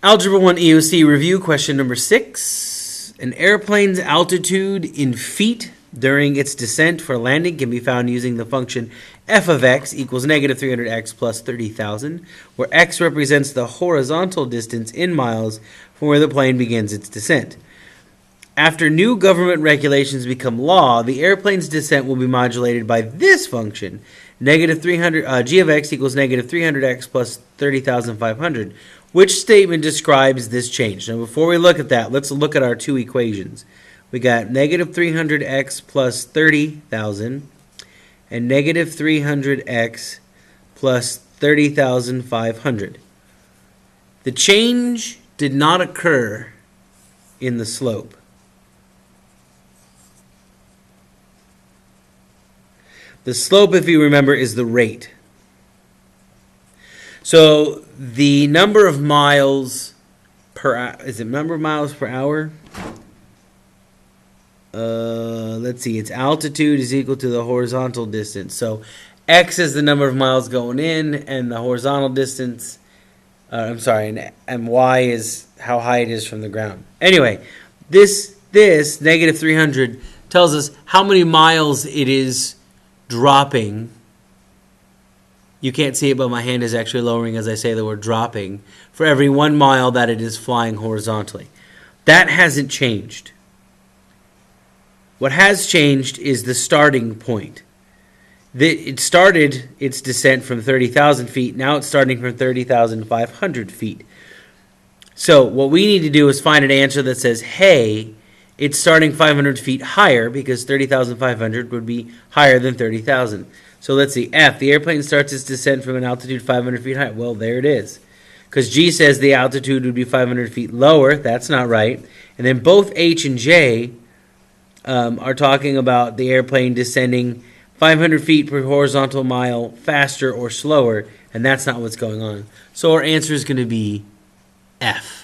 Algebra 1 EOC review question number 6. An airplane's altitude in feet during its descent for landing can be found using the function f of x equals negative 300x plus 30,000, where x represents the horizontal distance in miles from where the plane begins its descent. After new government regulations become law, the airplane's descent will be modulated by this function, negative 300, g of x equals negative 300x plus 30,500. Which statement describes this change? Now, before we look at that, let's look at our two equations. We got negative 300x plus 30,000 and negative 300x plus 30,500. The change did not occur in the slope. The slope, if you remember, is the rate. So the number of miles per hour, is it number of miles per hour? Let's see, its altitude is equal to the horizontal distance. So x is the number of miles going in, and the horizontal distance, and y is how high it is from the ground. Anyway, this negative 300 tells us how many miles it is dropping. You can't see it, but my hand is actually lowering as I say the word dropping, for every 1 mile that it is flying horizontally. That hasn't changed. What has changed is the starting point. It started its descent from 30,000 feet. Now it's starting from 30,500 feet. So what we need to do is find an answer that says, hey, it's starting 500 feet higher, because 30,500 would be higher than 30,000. So let's see, F, the airplane starts its descent from an altitude 500 feet high. Well, there it is. Because G says the altitude would be 500 feet lower. That's not right. And then both H and J are talking about the airplane descending 500 feet per horizontal mile faster or slower. And that's not what's going on. So our answer is going to be F.